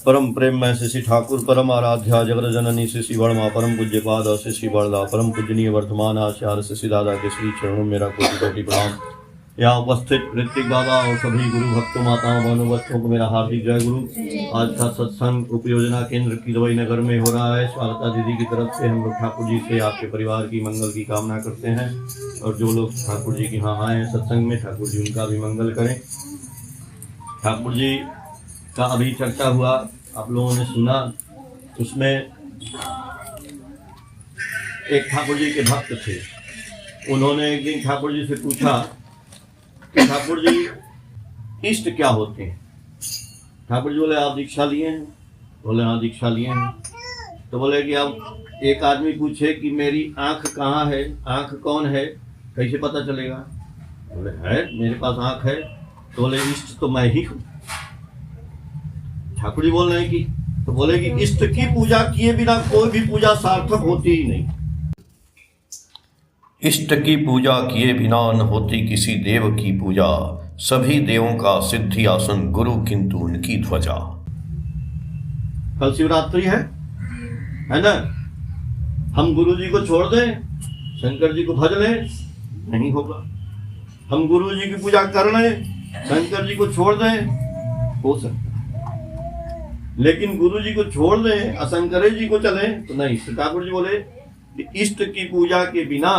परम प्रेम में श्री ठाकुर परम आराध्या जगत जननी श्री वर्मा परम पूज्य पाद श्री वरदा परम पूजनीय वर्तमान आचार्य श्री दादा के श्री चरणों मेरा कोटि कोटि प्रणाम। यहाँ उपस्थित ऋतिक दादा और सभी गुरु भक्तों माताओं बहनों बच्चों को मेरा हार्दिक जय गुरु। आज का सत्संग उपयोजना केंद्र किदवई नगर में हो रहा है। स्वागता दीदी की तरफ से हम लोग ठाकुर जी से आपके परिवार की मंगल की कामना करते हैं और जो लोग ठाकुर जी के यहाँ आए हैं सत्संग में ठाकुर जी उनका भी मंगल करें। ठाकुर जी का अभी चर्चा हुआ, आप लोगों ने सुना। उसमें एक ठाकुर जी के भक्त थे, उन्होंने एक दिन ठाकुर जी से पूछा कि ठाकुर जी इष्ट क्या होते हैं। ठाकुर जी बोले आप दीक्षा लिए हैं? बोले हाँ दीक्षा लिए हैं। तो बोले कि अब एक आदमी पूछे कि मेरी आंख कहाँ है, आंख कौन है, कैसे पता चलेगा? बोले है मेरे पास आंख है। तो बोले इष्ट तो मैं ही हूँ। ठाकुर जी बोल रहे हैं कि, तो बोले कि इष्ट की पूजा किए बिना कोई भी पूजा सार्थक होती ही नहीं। इष्ट की पूजा किए बिना न होती किसी देव की पूजा, सभी देवों का सिद्धि आसन गुरु किंतु उनकी ध्वजा। कल शिवरात्रि है ना? हम गुरु जी को छोड़ दें, शंकर जी को भज लें, नहीं होगा। हम गुरु जी की पूजा कर लें, शंकर जी को छोड़ दें, हो सकता है। लेकिन गुरु जी को छोड़ दें, शंकर जी को चले तो नहीं। ठाकुर जी बोले कि इष्ट की पूजा के बिना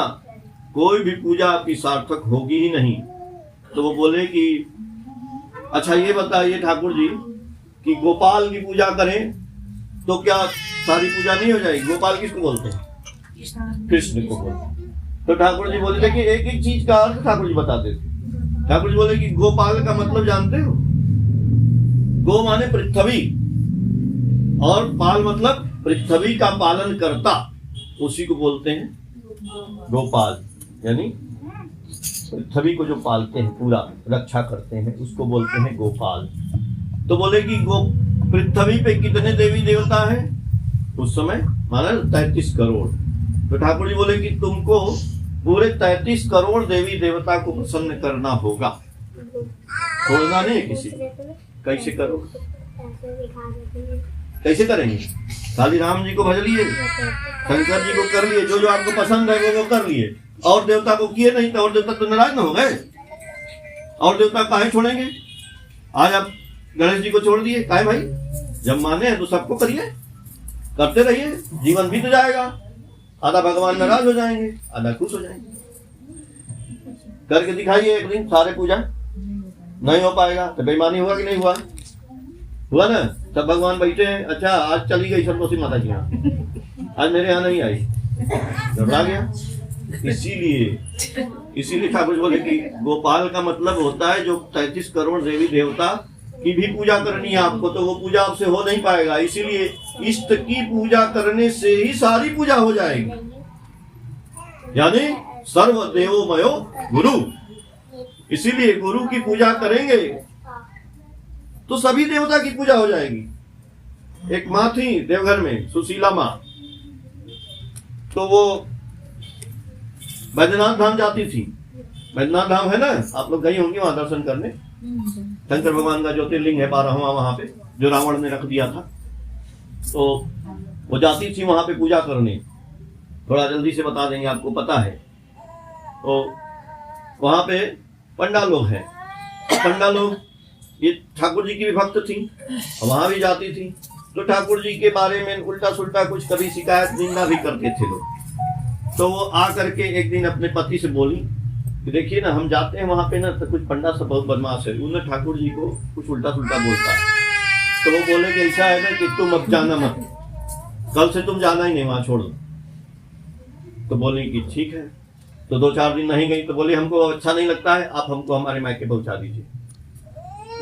कोई भी पूजा आपकी सार्थक होगी ही नहीं। तो वो बोले कि अच्छा ये बताइए ठाकुर जी कि गोपाल की पूजा करें तो क्या सारी पूजा नहीं हो जाएगी? गोपाल किसको बोलते हैं? कृष्ण को बोलते हैं। तो ठाकुर जी बोले कि एक एक चीज का अर्थ ठाकुर जी बताते थे। ठाकुर जी बोले कि गोपाल का मतलब जानते हो? गो माने पृथ्वी और पाल मतलब पृथ्वी का पालन करता, उसी को बोलते हैं गोपाल। यानी पृथ्वी को जो पालते हैं, पूरा रक्षा करते हैं, उसको बोलते हैं गोपाल। तो बोले कि पृथ्वी पे कितने देवी देवता हैं उस समय? माना 33 करोड़। तो ठाकुर जी बोले कि तुमको पूरे 33 करोड़ देवी देवता को प्रसन्न करना होगा, छोड़ना नहीं किसी को। कैसे करो? कैसे करेंगे? खाली राम जी को भज लिए, शंकर जी को कर लिए, जो जो आपको पसंद है वो कर लिए, और देवता को किए नहीं। तो और देवता तो नाराज न हो गए? और देवता काहे छोड़ेंगे? आज आप गणेश जी को छोड़ दिए, काहे भाई? जब माने हैं तो सबको करिए, करते रहिए, जीवन बीत जाएगा। आधा भगवान नाराज हो जाएंगे, आधा खुश हो जाएंगे। करके दिखाइए एक दिन सारे पूजा, नहीं हो पाएगा तो बेईमानी हुआ कि नहीं हुआ? हुआ ना? सब भगवान बैठे हैं, अच्छा आज चली गई संतोषी माता जी यहाँ, आज मेरे यहाँ नहीं आई, घबरा गया। इसीलिए ठाकुर बोले कि गोपाल का मतलब होता है जो 33 करोड़ देवी देवता की भी पूजा करनी है आपको, तो वो पूजा आपसे हो नहीं पाएगा। इसीलिए इष्ट की पूजा करने से ही सारी पूजा हो जाएगी। यानी सर्व देवोमयो गुरु। इसीलिए गुरु की पूजा करेंगे तो सभी देवता की पूजा हो जाएगी। एक माँ थी देवघर में, सुशीला माँ, तो वो बैद्यनाथ धाम जाती थी। बैद्यनाथ धाम है ना, आप लोग गई होंगी वहां दर्शन करने। शंकर भगवान का ज्योतिर्लिंग है 12वां वहां पे, जो रावण ने रख दिया था। तो वो जाती थी वहां पे पूजा करने। थोड़ा जल्दी से बता देंगे, आपको पता है। तो वहां पे पंडा लोग हैं, पंडा लोग ये ठाकुर जी की भी भक्त थी, वहां भी जाती थी। तो ठाकुर जी के बारे में उल्टा सुल्टा कुछ कभी शिकायत निंदा भी करते थे लोग। तो वो आ करके एक दिन अपने पति से बोली कि देखिए ना, हम जाते हैं वहां पे ना तो कुछ पंडा सब बहुत बदमाश है, उन्हें ठाकुर जी को कुछ उल्टा सुल्टा बोलता है। तो वो बोले कि ऐसा है ना कि तुम अब जाना मत, कल से तुम जाना ही नहीं, वहां छोड़ दो। तो बोले कि ठीक है। तो 2-4 दिन नहीं गई तो बोले हमको अच्छा नहीं लगता है, आप हमको हमारे मायके पहुंचा दीजिए,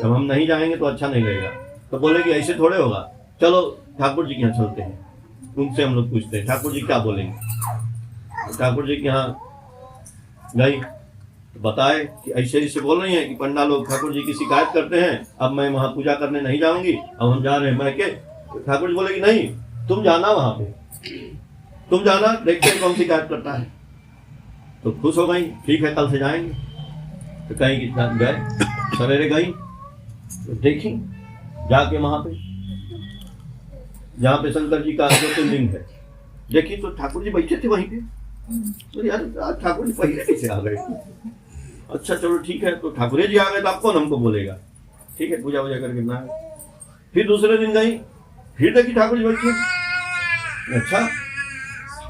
जब हम नहीं जाएंगे तो अच्छा नहीं लगेगा। तो बोले कि ऐसे थोड़े होगा, चलो ठाकुर जी के यहाँ चलते हैं, उनसे हम लोग पूछते हैं ठाकुर जी क्या बोलेंगे। तो ठाकुर जी के यहाँ गई, बताए कि ऐसे ऐसे बोल रही हैं कि पंडा लोग ठाकुर जी की शिकायत करते हैं, अब मैं वहां पूजा करने नहीं जाऊंगी, अब हम जा रहे हैं मायके। तो ठाकुर जी बोले कि नहीं, तुम जाना वहां पे, तुम जाना, देखते हैं कौन शिकायत करता है। तो खुश हो गई, ठीक है कल से जाएंगे। तो कहीं गए सवेरे गई तो देखी जाके वहां पे जहाँ पे शंकर जी का ज्योतिर्लिंग है, देखी तो ठाकुर जी बैठे थे वहीं पे। तो यार आज ठाकुर जी पहले कैसे आ गए? अच्छा चलो ठीक है, तो ठाकुर जी आ गए तो आप कौन हमको बोलेगा, ठीक है पूजा वूजा करके ना। फिर दूसरे दिन गई, फिर देखी ठाकुर जी बैठे। अच्छा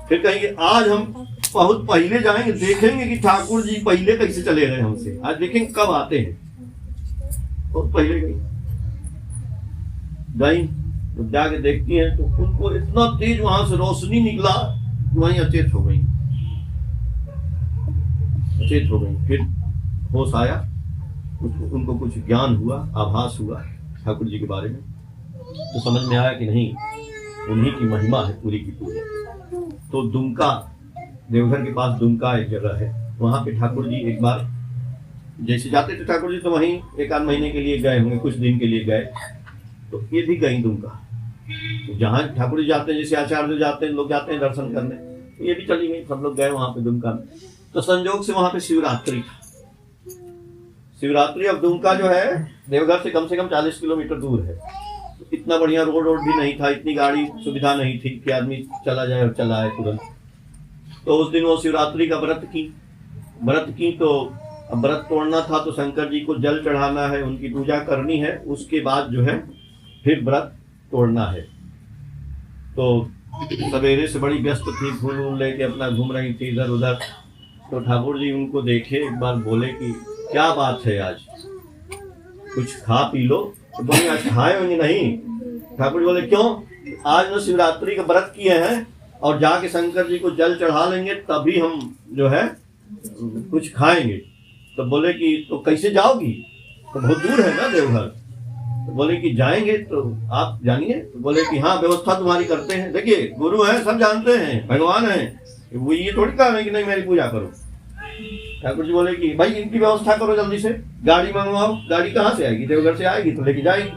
फिर कहेंगे आज हम बहुत पहले जाएंगे, देखेंगे कि ठाकुर जी पहले कैसे चले गए हमसे, आज देखेंगे कब आते हैं। बहुत पहले गई तो जाके देखती हैं तो उनको इतना तेज वहां से रोशनी निकला कि वहीं अचेत हो गई, अचेत हो गई। फिर होश आया, उनको कुछ ज्ञान हुआ, आभास हुआ ठाकुर जी के बारे में, तो समझ में आया कि नहीं उन्हीं की महिमा है पूरी की पूरी। तो दुमका, देवघर के पास दुमका एक जगह है, वहां पे ठाकुर जी एक बार जैसे जाते थे ठाकुर जी तो वहीं एक आध महीने के लिए गए होंगे, कुछ दिन के लिए गए, तो ये भी गई दुमका। तो जहाँ ठाकुर जी जाते हैं, जैसे आचार्य जाते हैं, लोग जाते हैं दर्शन करने, तो ये भी चली गई, सब लोग गए वहां पे दुमका में। तो संजोग से वहां पे शिवरात्रि था। शिवरात्रि, अब दुमका जो है देवघर से कम 40 किलोमीटर दूर है। तो इतना बढ़िया रोड भी नहीं था, इतनी गाड़ी सुविधा नहीं थी कि आदमी चला जाए और चला आए तुरंत। तो उस दिन वो शिवरात्रि का व्रत की तो अब व्रत तोड़ना था, तो शंकर जी को जल चढ़ाना है, उनकी पूजा करनी है, उसके बाद जो है फिर व्रत तोड़ना है। तो सवेरे से बड़ी व्यस्त थी, फूल वूल लेके अपना घूम रही थी इधर उधर। तो ठाकुर जी उनको देखे, एक बार बोले कि क्या बात है आज कुछ खा पी लो। तो बोले आज खाए होंगे नहीं। ठाकुर जी बोले क्यों? आज ना शिवरात्रि का व्रत किए हैं और जाके शंकर जी को जल चढ़ा लेंगे तभी हम जो है कुछ खाएंगे। तो बोले कि तो कैसे जाओगी? तो बहुत दूर है ना देवघर। तो बोले कि जाएंगे तो आप जानिए। तो बोले कि हाँ व्यवस्था तुम्हारी करते हैं, देखिए गुरु है, सब जानते हैं, भगवान है, वो ये थोड़ी कह रहे हैं कि नहीं मेरी पूजा करो। ठाकुर जी बोले कि भाई इनकी व्यवस्था करो, जल्दी से गाड़ी मंगवाओ। गाड़ी कहाँ से आएगी? देवघर से आएगी तो लेके जाएगी।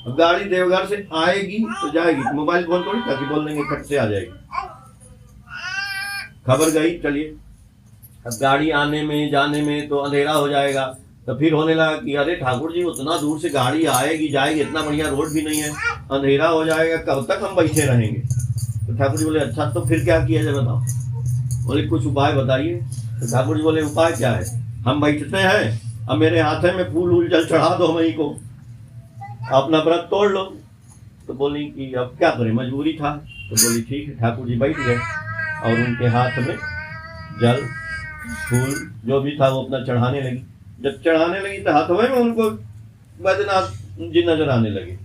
अब गाड़ी देवघर से आएगी तो जाएगी, तो मोबाइल फोन थोड़ी था कि बोल देंगे खट से आ जाएगी। खबर गई, चलिए अब गाड़ी आने में जाने में तो अंधेरा हो जाएगा। तो फिर होने लगा कि अरे ठाकुर जी उतना दूर से गाड़ी आएगी जाएगी, इतना बढ़िया रोड भी नहीं है, अंधेरा हो जाएगा, कब तक हम बैठे रहेंगे? तो ठाकुर जी बोले अच्छा तो फिर क्या किया जाए बताओ। बोले कुछ उपाय बताइए। तो ठाकुर जी बोले उपाय क्या है? हम बैठते हैं, अब मेरे हाथ में फूल वूल जल चढ़ा दो हमें को, अपना व्रत तोड़ लो। तो बोली कि अब क्या करें, मजबूरी था। तो बोली ठीक है। ठाकुर जी बैठ गए और उनके हाथ में जल फूल जो भी था वो अपना चढ़ाने लगी। जब चढ़ाने लगी तो हाथों में उनको बैद्यनाथ जी नजर आने लगे,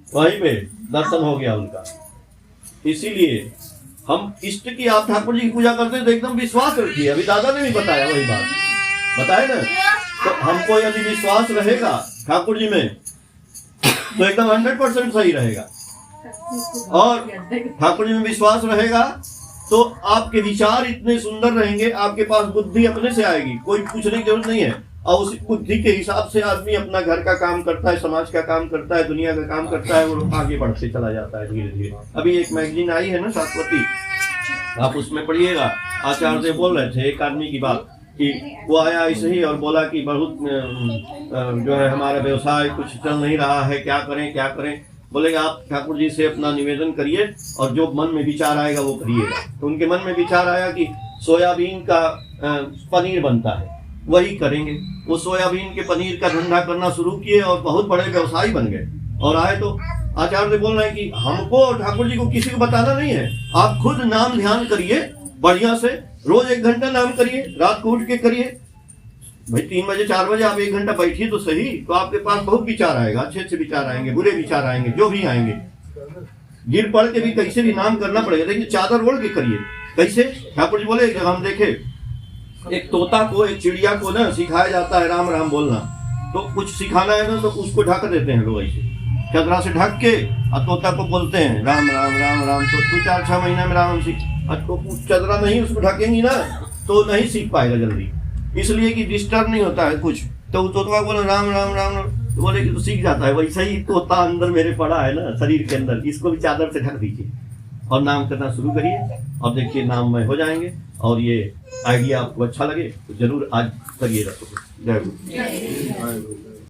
वहीं पे दर्शन हो गया उनका। इसीलिए हम इष्ट की, आप ठाकुर जी की पूजा करते हैं तो एकदम विश्वास रखिए। अभी दादा ने भी बताया, वही बात बताए ना। तो हमको यदि विश्वास रहेगा ठाकुर जी में तो एकदम 100% सही रहेगा। और ठाकुर जी में विश्वास रहेगा तो आपके विचार इतने सुंदर रहेंगे, आपके पास बुद्धि अपने से आएगी, कोई पूछने की जरूरत नहीं है। और उस बुद्धि के हिसाब से आदमी अपना घर का काम करता है, समाज का काम करता है, दुनिया का काम करता है, और आगे बढ़ते चला जाता है धीरे धीरे। अभी एक मैगजीन आई है ना शाश्वती, आप उसमें पढ़िएगा। आचार्य बोल रहे थे एक आदमी की बात कि वो आया ऐसे ही और बोला कि बहुत जो है हमारा व्यवसाय कुछ चल नहीं रहा है, क्या करें। बोलेगा आप ठाकुर जी से अपना निवेदन करिए और जो मन में विचार आएगा वो करिएगा। तो उनके मन में विचार आया कि सोयाबीन का पनीर बनता है, वही करेंगे। वो सोयाबीन के पनीर का धंधा करना शुरू किए और बहुत बड़े व्यवसायी बन गए। और आए तो आचार्य बोल रहे हैं कि हमको और ठाकुर जी को किसी को बताना नहीं है, आप खुद नाम ध्यान करिए बढ़िया से, रोज 1 घंटा नाम करिए, रात को उठ के करिए। भाई 3 बजे 4 बजे आप 1 घंटा बैठिए तो सही, तो आपके पास बहुत विचार आएगा, अच्छे विचार आएंगे, बुरे विचार आएंगे, जो भी आएंगे। गिर पड़ के भी कैसे भी नाम करना पड़ेगा। देखिए चादर ओढ़ के करिए। कैसे? ठाकुर जी बोले जब हम देखे एक तोता को, एक चिड़िया को ना सिखाया जाता है राम राम बोलना, तो कुछ सिखाना है ना तो उसको ढक देते हैं लोग ऐसे चदरा से ढक के, और तोता को बोलते हैं राम राम राम राम। तो 2-4-6 महीना में राम सीख, तो चदरा नहीं उसको ढकेंगी ना तो नहीं सीख पाएगा जल्दी, इसलिए कि डिस्टर्ब नहीं होता है कुछ। तो तोता बोले राम राम राम, तो बोले कि तो सीख जाता है। वैसे ही तोता अंदर मेरे पड़ा है ना शरीर के अंदर, इसको भी चादर से ढक दीजिए और नाम करना शुरू करिए और देखिए नाममय हो जाएंगे। और ये आइडिया आपको अच्छा लगे तो जरूर आज करिएगा। जय गुरु।